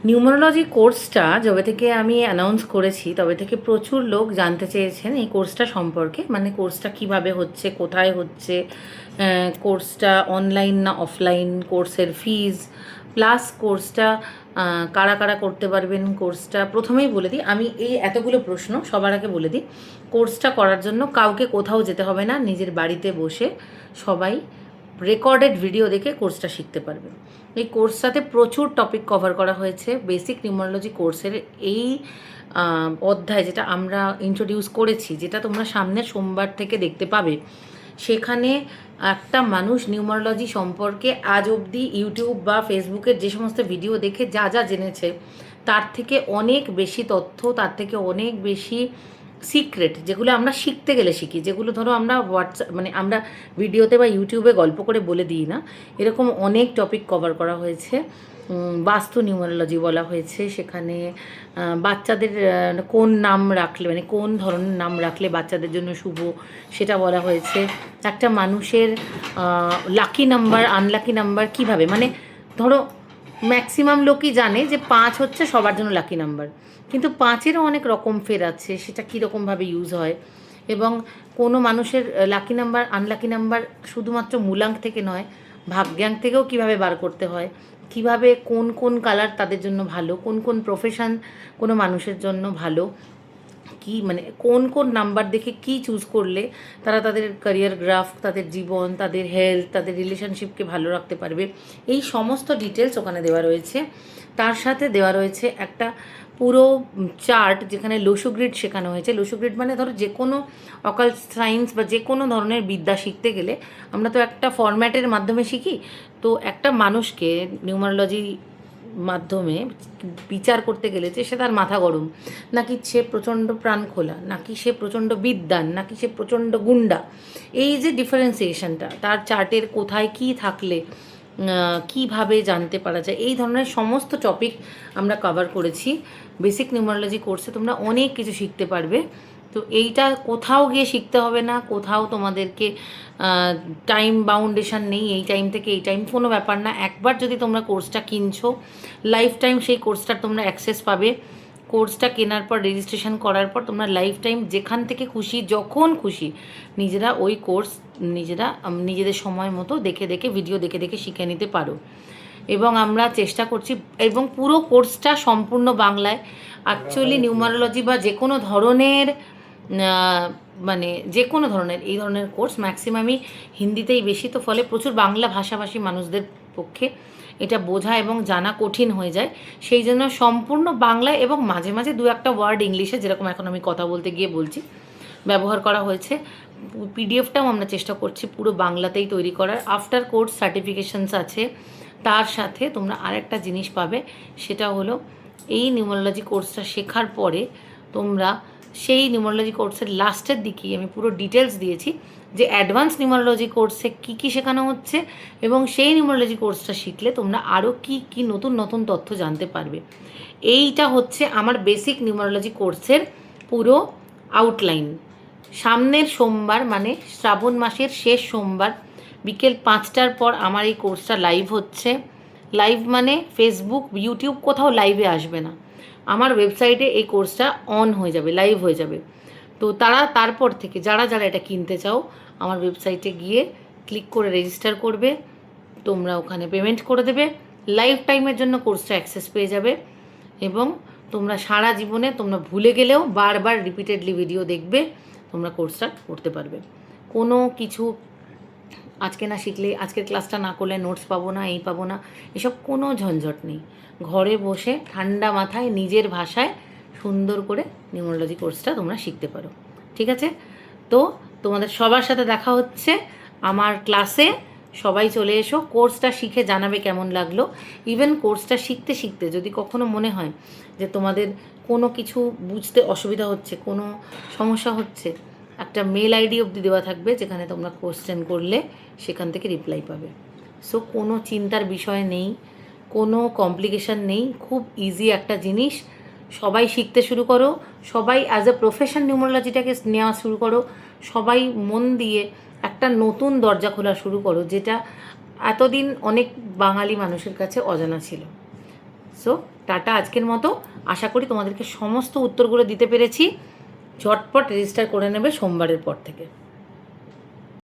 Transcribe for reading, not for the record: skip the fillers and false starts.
Numerology কোর্সটা যবে থেকে আমি অ্যানাউন্স করেছি তবে থেকে প্রচুর লোক জানতে চেয়েছেন এই কোর্সটা সম্পর্কে, মানে কোর্সটা কিভাবে হচ্ছে, কোথায় হচ্ছে, কোর্সটা অনলাইন না অফলাইন, কোর্সের ফিজ প্লাস কোর্সটা কারা কারা করতে পারবেন। কোর্সটা প্রথমেই বলে দিই, আমি এই এতগুলো প্রশ্ন সবার আগে বলে দিই, কোর্সটা করার জন্য কাউকে কোথাও যেতে হবে না, নিজের বাড়িতে বসে সবাই রেকর্ডেড ভিডিও দেখে কোর্সটা শিখতে পারবেন। এই কোর্সটাতে প্রচুর টপিক কভার করা হয়েছে। বেসিক নিউমারোলজি কোর্সের এই অধ্যায় যেটা আমরা ইন্ট্রোডিউস করেছি, যেটা তোমরা সামনের সোমবার থেকে দেখতে পাবে, সেখানে একটা মানুষ নিউমারোলজি সম্পর্কে আজ অবধি ইউটিউব বা ফেসবুকের যে সমস্ত ভিডিও দেখে যা যা জেনেছে তার থেকে অনেক বেশি তথ্য, তার থেকে অনেক বেশি সিক্রেট, যেগুলো আমরা শিখতে গেলে শিখি, যেগুলো ধরো আমরা মানে আমরা ভিডিওতে বা ইউটিউবে গল্প করে বলে দিই না, এরকম অনেক টপিক কভার করা হয়েছে। বাস্তু নিউমারোলজি বলা হয়েছে সেখানে, বাচ্চাদের কোন নাম রাখলে, মানে কোন ধরনের নাম রাখলে বাচ্চাদের জন্য শুভ সেটা বলা হয়েছে। একটা মানুষের লাকি নাম্বার আনলাকি নাম্বার কিভাবে, মানে ধরো ম্যাক্সিমাম লোকই জানে যে 5 হচ্ছে সবার জন্য লাকি নাম্বার, কিন্তু 5-এরও অনেক রকম ফের আছে, সেটা কীরকমভাবে ইউজ হয়, এবং কোনো মানুষের লাকি নাম্বার আনলাকি নাম্বার শুধুমাত্র মূলাঙ্ক থেকে নয়, ভাগ্যাঙ্ক থেকেও কিভাবে বার করতে হয়, কিভাবে কোন কোন কালার তাদের জন্য ভালো, কোন কোন প্রফেশন কোনো মানুষের জন্য ভালো, কি মানে কোন কোন নাম্বার দেখে কি চুজ করলে তারা তাদের ক্যারিয়ার গ্রাফ, তাদের জীবন, তাদের হেলথ, তাদের রিলেশনশিপকে ভালো রাখতে পারবে, এই সমস্ত ডিটেলস ওখানে দেওয়া রয়েছে। তার সাথে দেওয়া রয়েছে একটা পুরো চার্ট, যেখানে লোসোগ্রিড শেখানো হয়েছে। লোসোগ্রিড মানে ধরো যে কোনো অকাল্ট সায়েন্স বা যে কোনো ধরনের বিদ্যা শিখতে গেলে আমরা তো একটা ফরম্যাটের মাধ্যমে শিখি, তো একটা মানুষকে নিউমারোলজি মাধ্যমে বিচার করতে গেলে যে সে তার মাথা গরম, নাকি সে প্রচণ্ড প্রাণ খোলা, নাকি সে প্রচণ্ড বিদ্বান, নাকি সে প্রচণ্ড গুন্ডা, এই যে ডিফারেন্সিয়েশনটা তার চার্টের কোথায় কি থাকলে কিভাবে জানতে পারা যায়, এই ধরনের সমস্ত টপিক আমরা কভার করেছি। বেসিক নিউমারোলজি কোর্সে তোমরা অনেক কিছু শিখতে পারবে। তো এইটা কোথাও গিয়ে শিখতে হবে না, কোথাও তোমাদেরকে টাইম বাউন্ডেশন নেই, এই টাইম থেকে এই টাইম, কোনো ব্যাপার না। একবার যদি তোমরা কোর্সটা কিনছো, লাইফ টাইম সেই কোর্সটার তোমরা অ্যাক্সেস পাবে। কোর্সটা কেনার পর, রেজিস্ট্রেশন করার পর তোমরা লাইফ টাইম যেখান থেকে খুশি, যখন খুশি নিজেরা ওই কোর্স নিজেরা নিজেদের সময় মতো দেখে দেখে, ভিডিও দেখে দেখে শিখে নিতে পারো। এবং আমরা চেষ্টা করছি, এবং পুরো কোর্সটা সম্পূর্ণ বাংলায়। অ্যাকচুয়ালি নিউমারোলজি বা যে কোনো ধরনের মানে যে কোনো ধরনের এই ধরনের কোর্স ম্যাক্সিমামই হিন্দিতেই বেশি, তো ফলে প্রচুর বাংলা ভাষাভাষী মানুষদের পক্ষে এটা বোঝা এবং জানা কঠিন হয়ে যায়। সেই জন্য সম্পূর্ণ বাংলায় এবং মাঝে মাঝে দু একটা ওয়ার্ড ইংলিশে, যেরকম এখন আমি কথা বলতে গিয়ে বলছি, ব্যবহার করা হয়েছে। পিডিএফটাও আমরা চেষ্টা করছি পুরো বাংলাতেই তৈরি করার। আফটার কোর্স সার্টিফিকেশনস আছে। তার সাথে তোমরা আরেকটা জিনিস পাবে, সেটা হলো এই নিউমারোলজি কোর্সটা শেখার পরে তোমরা সেই নিউমারোলজি কোর্সের লাস্টের দিকেই আমি পুরো ডিটেলস দিয়েছি যে অ্যাডভান্স নিউমারোলজি কোর্সে কী কী শেখানো হচ্ছে, এবং সেই নিউমারোলজি কোর্সটা শিখলে তোমরা আরও কী কী নতুন নতুন তথ্য জানতে পারবে। এইটা হচ্ছে আমার বেসিক নিউমারোলজি কোর্সের পুরো আউটলাইন। সামনের সোমবার মানে শ্রাবণ মাসের শেষ সোমবার বিকেল 5টার পর আমার এই কোর্সটা লাইভ হচ্ছে। লাইভ মানে ফেসবুক, ইউটিউব কোথাও লাইভে আসবে না, আমার ওয়েবসাইটে এই কোর্সটা অন হয়ে যাবে, লাইভ হয়ে যাবে। তো তারা তারপর থেকে যারা যারা এটা কিনতে চাও আমার ওয়েবসাইটে গিয়ে ক্লিক করে রেজিস্টার করবে, তোমরা ওখানে পেমেন্ট করে দেবে, লাইফ টাইমের জন্য কোর্সটা অ্যাক্সেস পেয়ে যাবে, এবং তোমরা সারা জীবনে তোমরা ভুলে গেলেও বারবার রিপিটেডলি ভিডিও দেখবে, তোমরা কোর্সটা করতে পারবে। কোনো কিছু আজকে না শিখলে, আজকের ক্লাসটা না করলে নোটস পাবো না, এই পাবো না, এসব কোনো ঝঞ্ঝট নেই। ঘরে বসে ঠান্ডা মাথায় নিজের ভাষায় সুন্দর করে নিউমারোলজি কোর্সটা তোমরা শিখতে পারো। ঠিক আছে? তো তোমাদের সবার সাথে দেখা হচ্ছে আমার ক্লাসে। সবাই চলে এসো, কোর্সটা শিখে জানাবে কেমন লাগলো। ইভেন কোর্সটা শিখতে শিখতে যদি কখনো মনে হয় যে তোমাদের কোনো কিছু বুঝতে অসুবিধা হচ্ছে, কোনো সমস্যা হচ্ছে, একটা মেল আইডি অবধি দেওয়া থাকবে যেখানে তোমরা কোশ্চেন করলে সেখান থেকে রিপ্লাই পাবে। সো কোনো চিন্তার বিষয় নেই, কোনো কমপ্লিকেশান নেই, খুব ইজি একটা জিনিস। সবাই শিখতে শুরু করো, সবাই অ্যাজ এ প্রফেশন নিউমারোলজিটাকে নেওয়া শুরু করো, সবাই মন দিয়ে একটা নতুন দরজা খোলা শুরু করো, যেটা এতদিন অনেক বাঙালি মানুষের কাছে অজানা ছিল। সো টাটা আজকের মতো। আশা করি তোমাদেরকে সমস্ত উত্তরগুলো দিতে পেরেছি। ঝটপট রেজিস্টার করে নেবে সোমবারের পর থেকে।